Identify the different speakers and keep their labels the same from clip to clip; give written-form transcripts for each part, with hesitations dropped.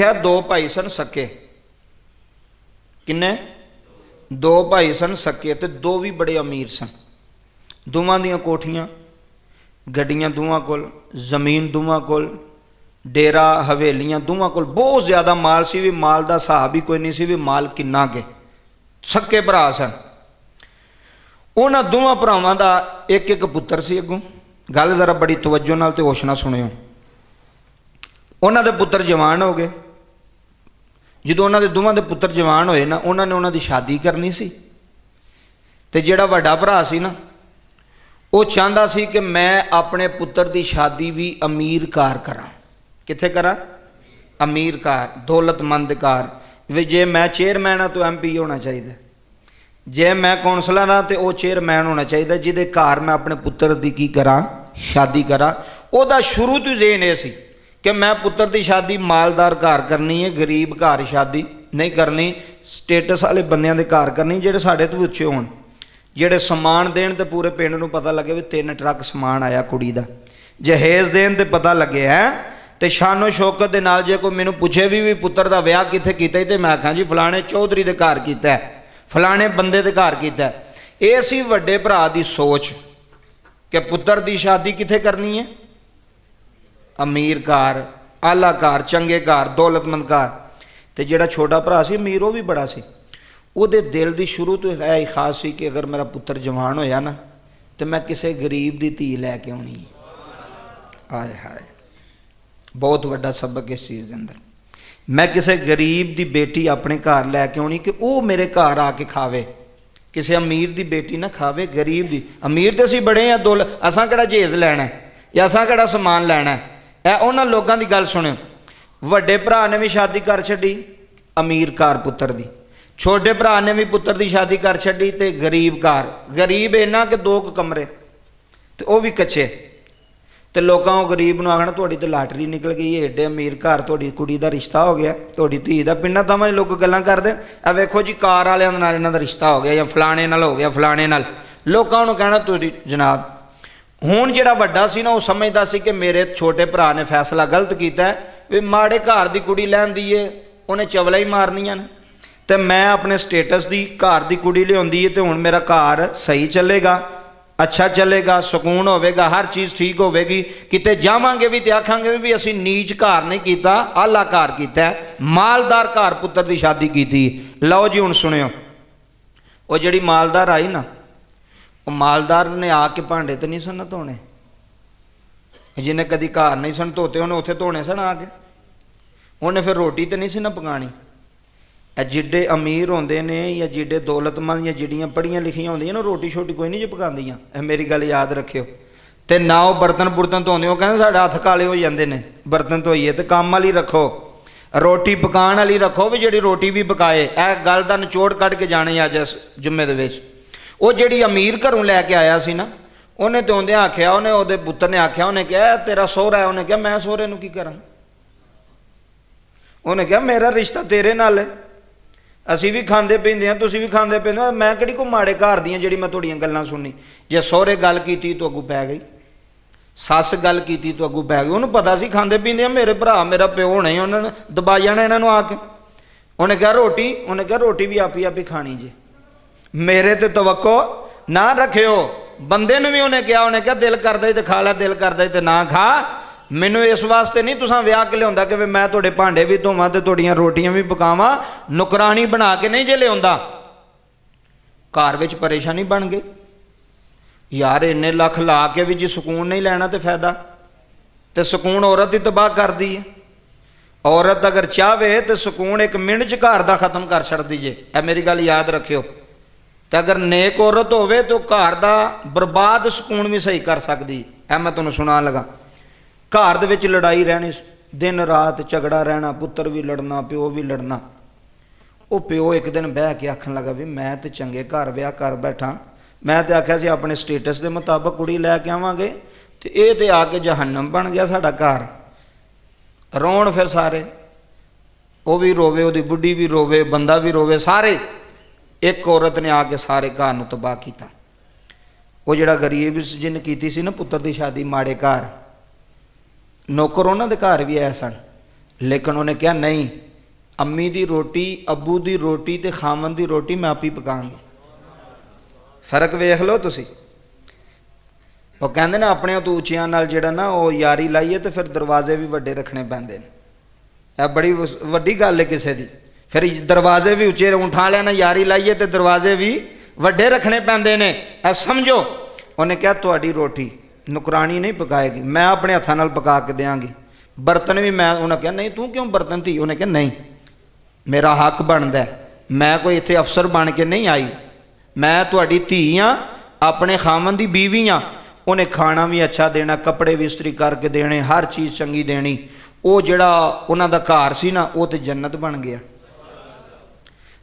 Speaker 1: लिखा दो भाई सन सके, किन्ने? दो भाई सन सके, तो दो भी बड़े अमीर सन। दोवां दियां कोठियां, गड्डियां दोवां कोल, जमीन दोवां कोल, डेरा हवेलियां दोवां कोल, बहुत ज़्यादा माल सी। भी माल का हिसाब ही कोई नहीं सी भी माल किन्ना के। सके भरा सन। उन्हां दोवां भरावां दा एक एक पुत्र सी। अगों गल जरा बड़ी तवज्जो नाल ते होश नाल सुनियो। उन्हां दे पुत्र जवान हो गए। जो उन्हां दे दोवां दे पुत्र जवान होए ना, उन्होंने उन्हां दी शादी करनी सी। ते जिहड़ा वड्डा भरा सी ना, वो चाहता सी कि मैं अपने पुत्र की शादी भी अमीर कार करा। कित्थे करा? अमीर कार, दौलतमंद कार। वे जे मैं चेयरमैन हाँ तो MP होना चाहिए, जे मैं कौंसलर हाँ तो वह चेयरमैन होना चाहिए, जिहदे घर मैं अपने पुत्र की की करा? शादी करा। उहदा शुरू तो जेन ये सी कि मैं पुत्र की शादी मालदार घर करनी है, गरीब घर शादी नहीं करनी, स्टेटस वाले बंदियां दे घर करनी, जिहड़े साडे तो उच्चे होण, जिहड़े समान देन तो पूरे पिंड नूं पता लगे भी 3 ट्रक समान आया कुड़ी दा। जहेज देन तो पता लगे है। तो शानो शौकत दे नाल जे कोई मैनूं पुछे भी पुत्र का विआह कित्थे कीता, तो मैं आखां जी फलाने चौधरी दे घर कीता है, फलाने बंदे दे घर कीता है। ये सी वड्डे भरा दी सोच कि पुत्र की शादी कित्थे करनी है? अमीर घर, आला घर, चंगे घर, दौलतमंद घर। तो जिहड़ा छोटा भरा सी अमीर, वो भी बड़ा सी। उहदे दिल की शुरू तो है ही खास सी कि अगर मेरा पुत्र जवान होया ना, तो मैं किसी गरीब की धी लैके आउणी। हाय हाय, बहुत वड्डा सबक इस चीज़ के अंदर। मैं किसी गरीब की बेटी अपने घर लैके आउणी कि वह मेरे घर आके खावे। किसी अमीर की बेटी ना खावे, गरीब की। अमीर तो असीं बड़े हैं, दौलत, असां किहड़ा जहेज लैना है या असां किहड़ा समान लैना है। उन्हां लोगों की गल सुणियो। वड्डे भरा ने भी शादी कर छड्डी अमीर घर पुत्र की, छोटे भरा ने भी पुत्र की शादी कर छड्डी ते गरीब घर। गरीब इन्ना कि 2 कमरे, तो वह भी कच्चे। तो लोगों गरीब नूं आखना तुहाडी तो लाटरी निकल गई है, एडे अमीर घर तुहाडी कुड़ी दा रिश्ता हो गया, तुहाडी धी दा। पिंडां तां लोग गल्लां करदे आ वेखो जी कार वालिआं नाल इन्हां दा रिश्ता हो गया, या फलाणे नाल हो गया, फलाणे नाल। लोगों नूं कहना तुहाडी जनाब। हुण जिहड़ा वड्डा सी ना, वो समझदा सी कि मेरे छोटे भरा ने फैसला गलत कीता है भी माड़े घर की कुड़ी लैण दी है, उहने चवला ही मारनियां ने। तो मैं अपने स्टेटस की घर की कुड़ी लिआउंदी है, तो हुण मेरा घर सही चलेगा, अच्छा चलेगा, सुकून होवेगा, हर चीज़ ठीक होवेगी। किते जावांगे भी तो आखांगे भी असीं नीच घर नहीं कीता, आला घर कीता है, मालदार घर पुत्र की शादी की। लो जी हुण सुनियो। वो जिहड़ी मालदार आई ना, वो मालदार ने आके भांडे तो नहीं सन धोने, जिन्हें कभी घर नहीं सन धोते उन्हें उत्थे धोने सन आके। उन्हें फिर रोटी तो नहीं सी ना पकानी। जिड्डे अमीर होंदे ने या जिड्डे दौलतमंद या जिड्डियां पढ़ियां लिखियां होंदियां ना, रोटी शोटी कोई नहीं जी पकांदियां। मेरी गल याद रखियो। तो ना वो बर्तन बुर्तन धोंदे, वो कहंदे साडे हत्थ काले हो जांदे ने बर्तन धोइए। तो काम वाली रखो, रोटी पकाण वाली रखो भी जिहड़ी रोटी भी पकाए। यह गल दा निचोड़ कढ के जाने अज इस जुम्मे दे विच। वो जिहड़ी अमीर घरों लैके आया सी ना, उन्हें तो आउंदिआं आखिया, उन्हें उहदे पुत्तर ने आखिया, उन्हें कहा तेरा सोहरा है। उन्हें कहा मैं सोहरे नूं की करां। उन्हें कहा मेरा रिश्ता तेरे नाल है, असीं भी खांदे पींदे हां, तुसीं भी खांदे पींदे हो। मैं किहड़ी कोई माड़े घर दी हां जिहड़ी मैं तुहाड़ियां गल्लां सुननी। जे सोहरे गल कीती तो अगू पै गई, सस गल कीती तो अगू पै गई। उन्हें पता सी खांदे पींदे मेरे भरा मेरा प्यो होने, उन्होंने दबा जाना इन्हां नूं आके। उन्हें कहा रोटी, उन्हें कहा रोटी भी आप ही खानी जी, मेरे ते तवक्को ना रखियो। बंदे ने भी उन्हें कहा दिल करदा ही तो खा ला, दिल करदा ही तो ना खा। मैनू इस वास्ते नहीं तुसां विआह के लिआंदा कि मैं तुहाडे भांडे भी धोवां ते तुहाडीआं रोटियां भी पकावां, नुकरानी बना के नहीं जे लिआंदा। घर विच परेशानी बन गई यार। इन्ने लख ला के भी जी सुकून नहीं लैना तो फायदा, तो सुकून औरत ही तबाह कर दी है। औरत अगर चाहे तो सुकून 1 मिनट च घर का खत्म कर छड्डी जे। ए मेरी गल याद रखियो। तो अगर नेक औरत होवे तो घर का बर्बाद सुकून भी सही कर सकती है। मैं तुहानूं सुणाण लगा। घर दे विच लड़ाई रहनी, दिन रात झगड़ा रहना, पुत्र भी लड़ना, प्यो भी लड़ना। वो प्यो एक दिन बह के आखन लगा भी मैं तो चंगे घर विआह कर बैठा, मैं तो आख्या सी अपने स्टेटस के मुताबक कुड़ी लैके आवांगे, तो ये तो आके जहन्नम बन गया साडा घर। रोण फिर सारे, वो भी रोवे, वो बुढ़ी भी रोवे, बंदा भी रोवे, सारे। एक औरत ने आके सारे घर नूं तबाह किया। वो जिहड़ा गरीब जिन कीती सी ना पुत्र की शादी माड़े घर, नौकर उन्हां दे घर भी आए सन, लेकिन उन्हें कहा नहीं, अम्मी दी रोटी, अबू दी रोटी ते खामन दी रोटी मैं आप ही पकांगी। फर्क वेख लो तुसी। वो कहते ना अपने तो उचियां नाल जिहड़ा ना वो यारी लाइए तो फिर दरवाजे भी वड्डे रखने पैंदे ने। यह बड़ी वड्डी गल है किसी दी। फिर दरवाजे भी उचे उठा लेना, यारी लाइए तो दरवाजे भी वड्डे रखने पैंदे ने। ऐ समझो, उन्हें कहा तुहाडी रोटी नुकरानी नहीं पकाएगी, मैं अपने हत्थां नाल पका के देंगी। बर्तन भी मैं, उन्हें कहा नहीं तू क्यों बर्तन थी, उन्हें कहा नहीं मेरा हक बनता है, मैं कोई इत्थे अफसर बन के नहीं आई, मैं तुहाडी धी हाँ, अपने खामन दी बीवी हाँ। उन्हें खाना भी अच्छा देना, कपड़े भी इस्त्री करके देने, हर चीज़ चंगी देनी। वो जिहड़ा उन्हां दा घर सी ना, वो तो जन्नत बन गया।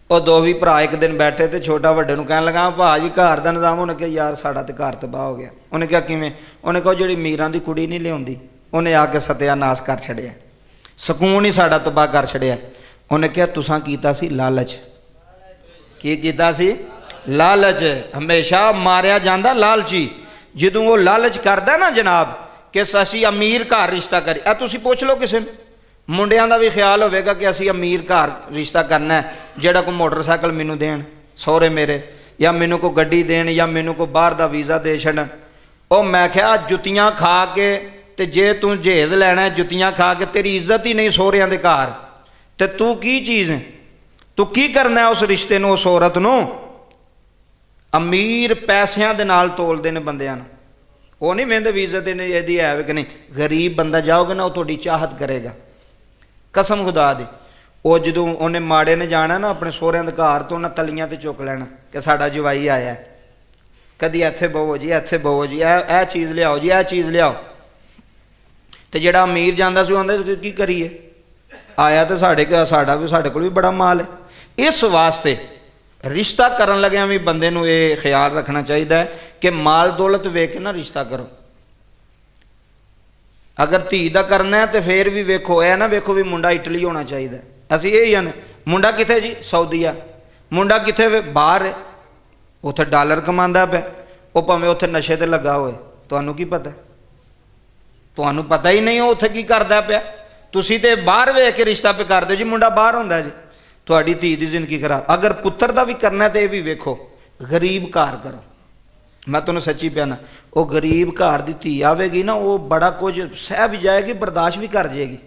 Speaker 1: और दो भी भरा एक दिन बैठे तो छोटा वड्डे नूं कहण लगा भाजी घर का निज़ाम। उन्हें कहा यार साडा तो घर तबाह हो गया। उन्हें कहा किवें? उन्हें कहा जिहड़ी मीरां दी कुड़ी नहीं लिआउंदी, उन्हें आके सत्यानाश कर छड़िया, सकून ही साडा तबाह कर छड़िया। उन्हें कहा तुसां कीता सी लालच। की कीता सी? लालच। हमेशा मारिया जांदा लालची। ਜਦੋਂ वो लालच करदा ना जनाब कि असी अमीर घर रिश्ता करी, तुसी पुछ लो किसी मुंडियां दा भी ख्याल होवेगा कि असी अमीर घर रिश्ता करना है, जेड़ा को मोटरसाइकिल मैनू देन सौरे मेरे, या मैनू को गड्डी देन, या मैनू को बाहर दा वीज़ा दे छड़न। ओ मैं क्या जुत्तियां खा के ते जे तू जहेज लैना है, जुत्तियां खा के तेरी इज्जत ही नहीं सौरियां दे घर, ते तू की चीज़ है? तू की करना है उस रिश्ते नूं, उस औरत नूं? अमीर पैसों के नाल तोलते हैं बंदियां नूं, वो नहीं वेंदे वीज़े ते यदि है कि नहीं। गरीब बंदा जाओगे ना, वो तुहाडी चाहत करेगा, कसम खुदा दी। वो जो उन्हें माड़े ने जाना ना अपने सोहरिਆਂ ਦੇ घर, तो उन्हें तलियां ते चुक लेना कि साडा जवाई आया है, कदी इत्थे बवो जी, इत्थे बवो जी, यह चीज़ लियाओ जी, यह चीज़ लियाओ। तो जिहड़ा अमीर जांदा सी आंदा सी की करिए, आया तो साडे कोल भी बड़ा माल है। इस वास्ते रिश्ता करन लग्या भी बंदे नूं ये ख्याल रखना चाहिए कि माल दौलत वेख के ना रिश्ता करो। अगर धी दा करना है तो फिर भी वेखो, यह ना वेखो भी मुंडा इटली होना चाहिए। असीं यही हैं, मुंडा कित्थे जी? सऊदीआ। मुंडा कित्थे? बाहर है, उत्थे डॉलर कमांदा पिया, वो भावें उत्थे नशे ते लगा होए, तुहानूं की पता? तुहानूं पता ही नहीं हो उत्थे की करदा पिया। तुसीं ते बाहर वेख के रिश्ता पे करदे जी, मुंडा बाहर हुंदा जी, तुहाडी धी दी जिंदगी खराब। अगर पुत्तर दा भी करना है तो यह भी वेखो गरीब घर करो। मैं तुहानूं सच्ची पिया ना, वो गरीब घर की धी आवेगी ना, वो बड़ा कुछ सह भी जाएगी, बर्दाश्त भी कर जाएगी।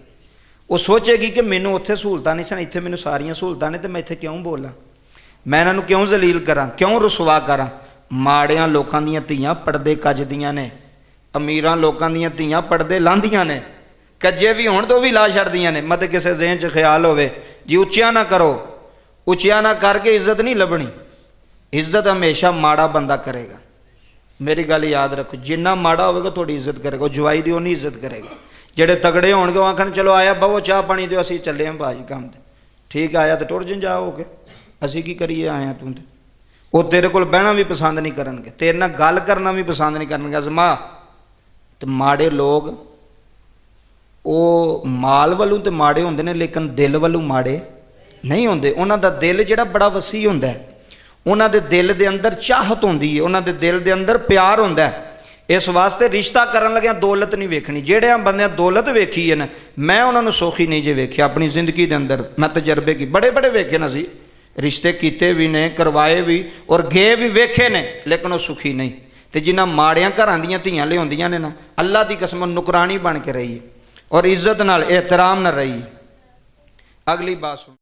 Speaker 1: वो सोचेगी कि मैनूं उत्थे सहूलतां नहीं सन, इत्थे मैनूं सारियां सहूलतां ने, तो मैं इत्थे क्यों बोलां, मैं इन्हां नूं क्यों जलील करां, क्यों रुसवा करां। माड़ियां लोकां दीयां धीआं पड़दे कजदियां ने, अमीरां लोकां दीयां धीआं पड़दे लांदियां ने, कज्जे भी होण तो भी ला छड़दियां ने। मत किसी ज़हन च ख्याल होवे जी उच्चिया ना करो, उच्चिया ना करके इज्जत नहीं लभनी। इज्जत हमेशा माड़ा बंदा करेगा। मेरी गल याद रखो, जिन्ना माड़ा होगा थोड़ी इज्जत करेगा, जवाई दी उन्नी इज्जत करेगा। जेडे तगड़े होणगे वो आखण चलो आया बहु चाह पानी दो, असीं चले हैं भाजी काम ते, ठीक आया तो टुर जन जाओ के, असीं की करिए आए तू ते। वो तेरे कोल बहना भी पसंद नहीं करनगे, तेरे नाल गल करना भी पसंद नहीं करनगे। अजमा तो माड़े लोग वो माल वालों तो माड़े होंदे ने, लेकिन दिल वालों माड़े नहीं होंदे। उन्हां दा दिल जिहड़ा बड़ा वसी हुंदा है, उन्हां दे दिल दे अंदर चाहत होंदी है, उन्हां दे दिल दे अंदर प्यार होंदा है। इस वास्ते रिश्ता करन लग्या दौलत नहीं वेखनी। जेड़े बंदे दौलत वेखी है ना, मैं उन्हां नूं सौखी नहीं जे वेखिया अपनी जिंदगी दे अंदर। मैं तजर्बे की बड़े बड़े वेखे ना सी, रिश्ते कीते भी ने, करवाए भी और गए भी वेखे ने, लेकिन वो सुखी नहीं। तो जिन्हां माड़ियां घरां दीयां धीआं लिआउंदियां ने ना, अल्लाह दी कसम नुकरानी बन के रही और इज्जत नाल एहतराम नाल रही। अगली बात सुन।